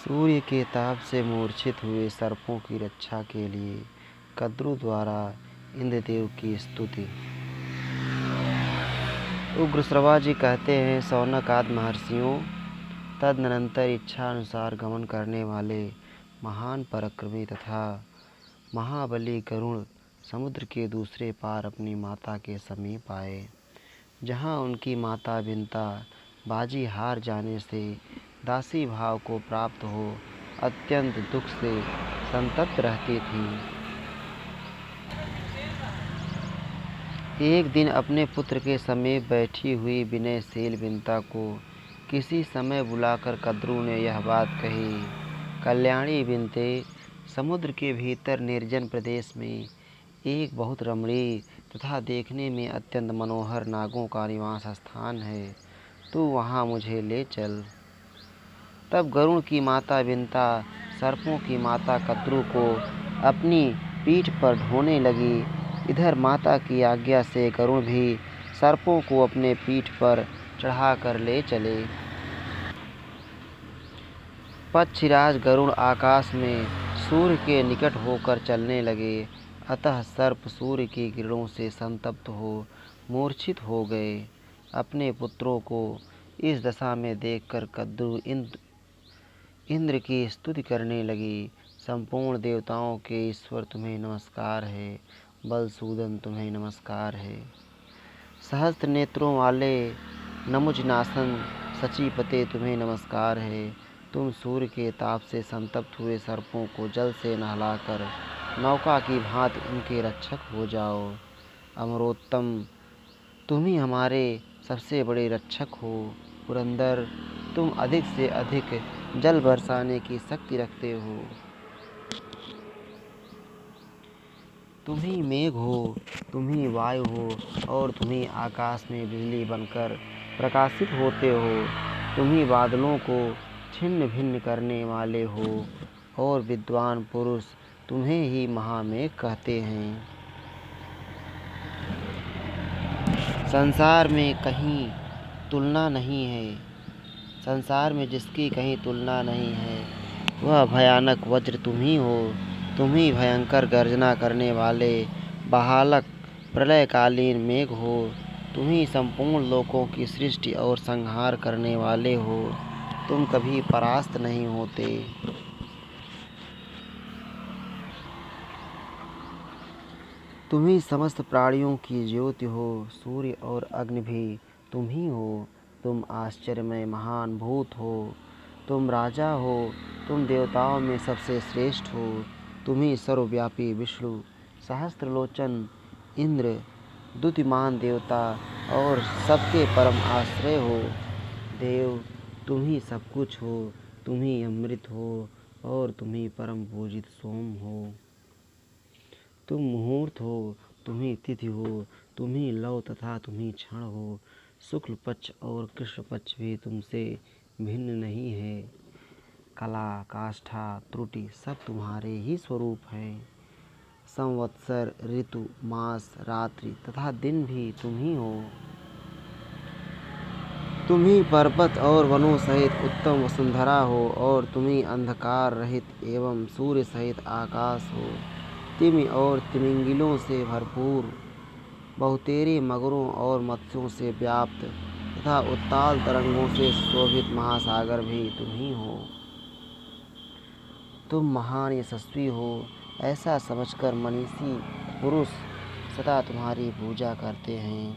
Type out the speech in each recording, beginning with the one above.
सूर्य के ताप से मूर्छित हुए सर्पों की रक्षा के लिए कद्रु द्वारा इंद्रदेव की स्तुति। उग्रश्रवा जी कहते हैं, शौनक आदि महर्षियों तदनंतर इच्छा अनुसार गमन करने वाले महान पराक्रमी तथा महाबली गरुड़ समुद्र के दूसरे पार अपनी माता के समीप आए, जहाँ उनकी माता बिनता बाजी हार जाने से दासी भाव को प्राप्त हो अत्यंत दुख से संतप्त रहती थी। एक दिन अपने पुत्र के समीप बैठी हुई विनयशील बिनता को किसी समय बुलाकर कद्रु ने यह बात कही, कल्याणी बिनते, समुद्र के भीतर निर्जन प्रदेश में एक बहुत रमणीय तथा देखने में अत्यंत मनोहर नागों का निवास स्थान है, तू वहाँ मुझे ले चल। तब गरुड़ की माता बिनता सर्पों की माता कद्रु को अपनी पीठ पर ढोने लगी। इधर माता की आज्ञा से गरुड़ भी सर्पों को अपने पीठ पर चढ़ाकर ले चले। पक्षीराज गरुड़ आकाश में सूर्य के निकट होकर चलने लगे, अतः सर्प सूर्य की किरणों से संतप्त हो मूर्छित हो गए। अपने पुत्रों को इस दशा में देखकर कद्रु इंद्र की स्तुति करने लगी। संपूर्ण देवताओं के ईश्वर तुम्हें नमस्कार है, बलसूदन तुम्हें नमस्कार है। सहस्त्र नेत्रों वाले नमुजनासन सचीपते तुम्हें नमस्कार है। तुम सूर्य के ताप से संतप्त हुए सर्पों को जल से नहलाकर नौका की भांति उनके रक्षक हो जाओ। अमरोत्तम, तुम ही हमारे सबसे बड़े रक्षक हो। पुरंदर, तुम अधिक से अधिक जल बरसाने की शक्ति रखते हो। तुम ही मेघ हो, तुम ही वायु हो और तुम ही आकाश में बिजली बनकर प्रकाशित होते हो। तुम ही बादलों को छिन्न भिन्न करने वाले हो और विद्वान पुरुष तुम्हें ही महामेघ कहते हैं। संसार में कहीं तुलना नहीं है, संसार में जिसकी कहीं तुलना नहीं है, वह भयानक वज्र तुम ही हो। तुम ही भयंकर गर्जना करने वाले बहालक प्रलयकालीन मेघ हो। तुम ही संपूर्ण लोकों की सृष्टि और संहार करने वाले हो। तुम कभी परास्त नहीं होते। तुम ही समस्त प्राणियों की ज्योति हो। सूर्य और अग्नि भी तुम ही हो। तुम आश्चर्यमय महान भूत हो। तुम राजा हो। तुम देवताओं में सबसे श्रेष्ठ हो। तुम ही सर्वव्यापी विष्णु, सहस्त्रलोचन इंद्र, द्युतिमान देवता और सबके परम आश्रय हो। देव, तुम ही सब कुछ हो। तुम ही अमृत हो और तुम ही परम पूजित सोम हो। तुम मुहूर्त हो, तुम ही तिथि हो, तुम ही लव तथा तुम ही क्षण हो। शुक्ल पक्ष और कृष्ण पक्ष भी तुमसे भिन्न नहीं है। कला, काष्ठा, त्रुटि सब तुम्हारे ही स्वरूप हैं। संवत्सर, ऋतु, मास, रात्रि तथा दिन भी तुम ही हो। तुम ही पर्वत और वनों सहित उत्तम वसुंधरा हो और तुम ही अंधकार रहित एवं सूर्य सहित आकाश हो। तिमि और तिमिंगिलों से भरपूर, बहुतेरे मगरों और मत्स्यों से व्याप्त तथा उत्ताल तरंगों से शोभित महासागर भी तुम ही हो। तुम महान यशस्वी हो, ऐसा समझकर मनीषी पुरुष सदा तुम्हारी पूजा करते हैं।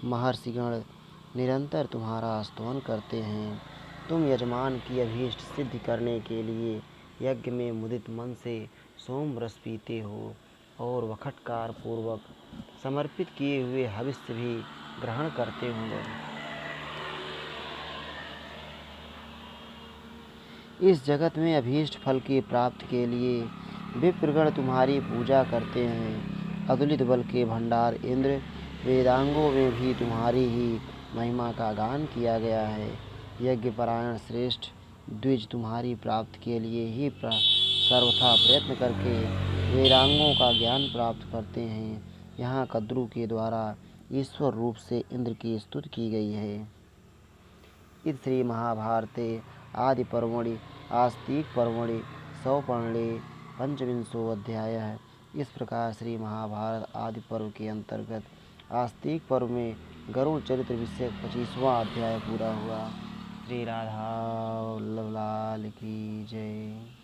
महर्षिगण निरंतर तुम्हारा स्तवन करते हैं। तुम यजमान की अभीष्ट सिद्धि करने के लिए यज्ञ में मुदित मन से सोम रस पीते हो और वखटकार पूर्वक समर्पित किए हुए हविष्य भी ग्रहण करते हो। इस जगत में अभीष्ट फल की प्राप्ति के लिए विप्रगण तुम्हारी पूजा करते हैं। अतुलित बल के भंडार इंद्र, वेदांगों में भी तुम्हारी ही महिमा का गान किया गया है। यज्ञपरायण श्रेष्ठ द्विज तुम्हारी प्राप्ति के लिए ही सर्वथा प्रयत्न करके वेदांगों का ज्ञान प्राप्त करते हैं। यहाँ कद्रु के द्वारा ईश्वर रूप से इंद्र की स्तुति की गई है। इस श्री महाभारते आदि पर्वणि आस्तिक पर्वणि सौपर्णे पंचविंशो अध्याय। इस प्रकार श्री महाभारत आदि पर्व के अंतर्गत आस्तिक पर्व में गरुड़ चरित्र विषय 25वां अध्याय पूरा हुआ। श्री राधा वल्लभ लाल की जय।